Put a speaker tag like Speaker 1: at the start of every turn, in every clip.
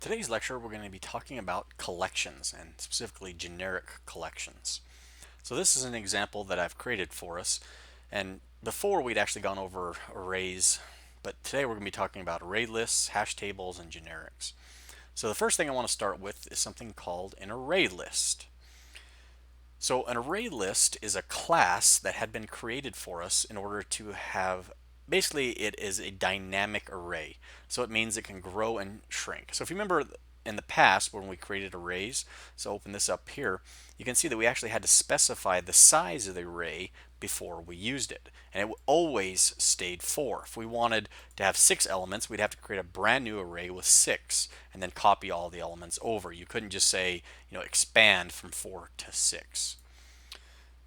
Speaker 1: Today's lecture, we're going to be talking about collections and specifically generic collections. So this is an example that I've created for us. And before we'd actually gone over arrays, but today we're going to be talking about array lists, hash tables, and generics. So the first thing I want to start with is something called an array list. So an array list is a class that had been created for us in order to have, basically it is a dynamic array. So it means it can grow and shrink. So if you remember in the past when we created arrays, so open this up here, you can see that we actually had to specify the size of the array before we used it. And it always stayed 4. If we wanted to have 6 elements, we'd have to create a brand new array with 6 and then copy all the elements over. You couldn't just say, expand from 4 to 6.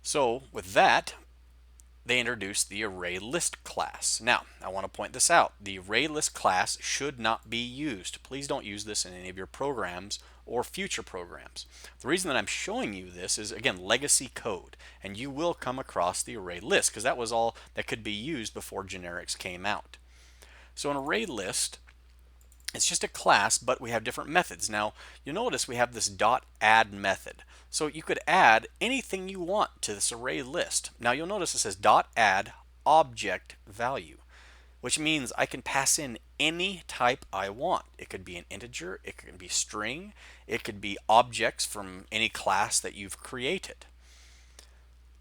Speaker 1: So with that, they introduced the ArrayList class. Now, I want to point this out. The ArrayList class should not be used. Please don't use this in any of your programs or future programs. The reason that I'm showing you this is, again, legacy code, and you will come across the ArrayList because that was all that could be used before generics came out. So an ArrayList, it's just a class, but we have different methods. Now, you'll notice we have this .add method. So you could add anything you want to this array list. Now you'll notice it says .add object value, which means I can pass in any type I want. It could be an integer, it could be string, it could be objects from any class that you've created.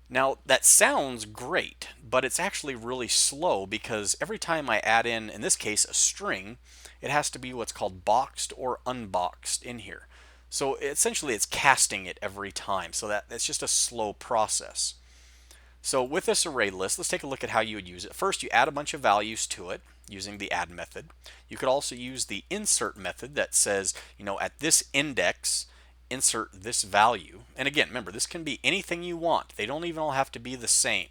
Speaker 1: Now that sounds great, but it's actually really slow because every time I add in this case, a string, it has to be what's called boxed or unboxed in here. So essentially it's casting it every time, so that's just a slow process. So with this array list, let's take a look at how you would use it. First, you add a bunch of values to it using the add method. You could also use the insert method that says, at this index, insert this value. And again, remember, this can be anything you want. They don't even all have to be the same.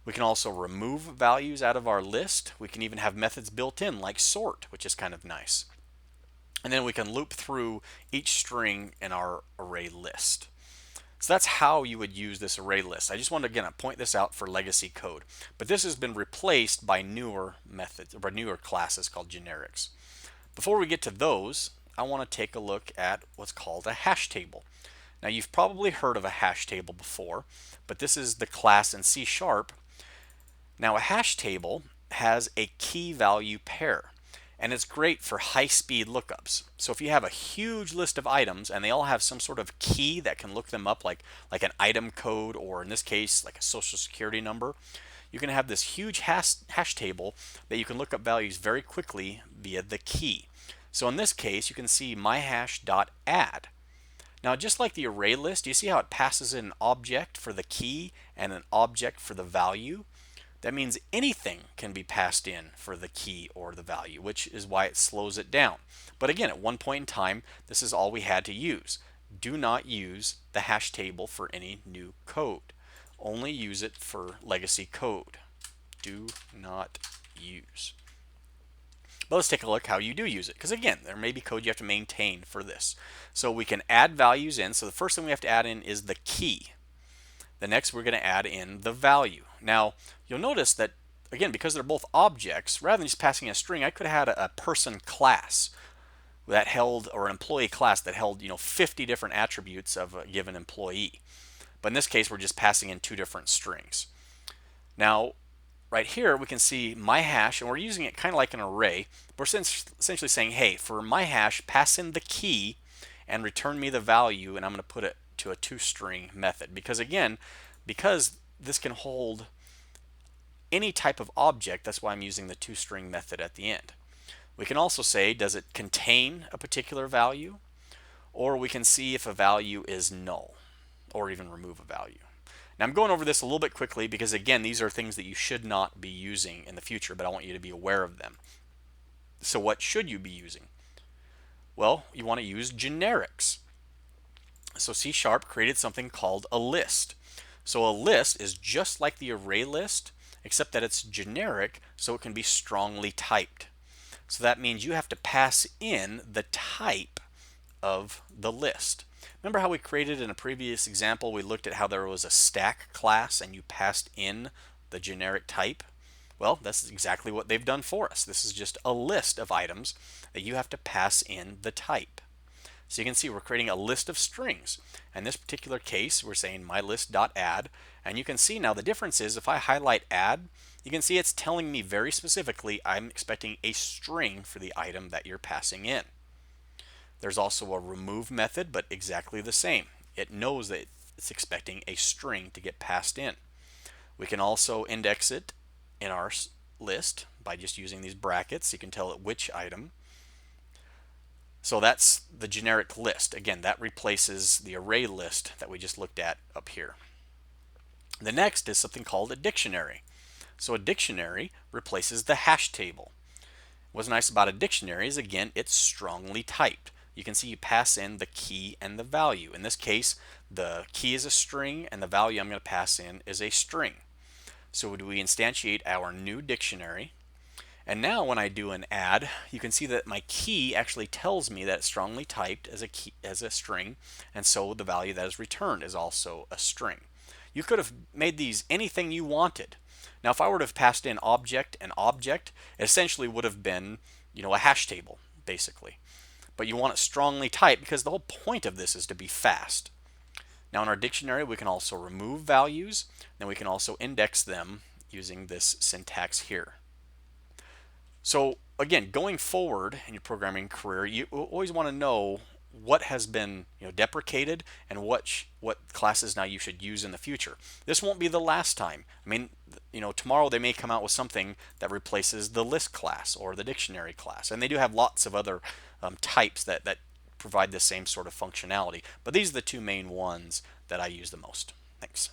Speaker 1: We can also remove values out of our list. We can even have methods built in like sort, which is kind of nice. And then we can loop through each string in our array list. So that's how you would use this array list. I just want to again point this out for legacy code. But this has been replaced by newer methods or newer classes called generics. Before we get to those, I want to take a look at what's called a hash table. Now you've probably heard of a hash table before, but this is the class in C#. Now a hash table has a key value pair, and it's great for high-speed lookups. So if you have a huge list of items and they all have some sort of key that can look them up, like an item code, or in this case like a social security number, you can have this huge hash table that you can look up values very quickly via the key. So in this case, you can see myhash.add. Now just like the array list, you see how it passes in an object for the key and an object for the value? That means anything can be passed in for the key or the value, which is why it slows it down. But again, at one point in time, this is all we had to use. Do not use the hash table for any new code. Only use it for legacy code. Do not use. But let's take a look how you do use it, because again, there may be code you have to maintain for this. So we can add values in. So the first thing we have to add in is the key. The next we're going to add in the value. Now you'll notice that again, because they're both objects, rather than just passing a string, I could have had a person class that held, or an employee class that held 50 different attributes of a given employee. But in this case, we're just passing in 2 different strings. Now right here we can see my hash, and we're using it kind of like an array. We're essentially saying, hey, for my hash, pass in the key and return me the value, and I'm going to put it to a 2-string method. Because again, because this can hold any type of object, that's why I'm using the 2-string method at the end. We can also say, does it contain a particular value? Or we can see if a value is null, or even remove a value. Now I'm going over this a little bit quickly because again, these are things that you should not be using in the future, but I want you to be aware of them. So what should you be using? Well, you want to use generics. So C# created something called a list. So a list is just like the array list, except that it's generic, so it can be strongly typed. So that means you have to pass in the type of the list. Remember how we created in a previous example, we looked at how there was a stack class and you passed in the generic type? Well, that's exactly what they've done for us. This is just a list of items that you have to pass in the type. So you can see we're creating a list of strings. In this particular case, we're saying mylist.add, and you can see now the difference is if I highlight add, you can see it's telling me very specifically I'm expecting a string for the item that you're passing in. There's also a remove method, but exactly the same. It knows that it's expecting a string to get passed in. We can also index it in our list by just using these brackets. You can tell it which item. So that's the generic list. Again, that replaces the array list that we just looked at up here. The next is something called a dictionary. So a dictionary replaces the hash table. What's nice about a dictionary is, again, it's strongly typed. You can see you pass in the key and the value. In this case, the key is a string and the value I'm going to pass in is a string. So we instantiate our new dictionary. And now when I do an add, you can see that my key actually tells me that it's strongly typed as a string, and so the value that is returned is also a string. You could have made these anything you wanted. Now if I were to have passed in object and object, it essentially would have been, a hash table, basically. But you want it strongly typed because the whole point of this is to be fast. Now in our dictionary we can also remove values, and we can also index them using this syntax here. So again, going forward in your programming career, you always want to know what has been deprecated and what classes now you should use in the future. This won't be the last time. I mean, tomorrow they may come out with something that replaces the list class or the dictionary class, and they do have lots of other types that provide the same sort of functionality. But these are the two main ones that I use the most. Thanks.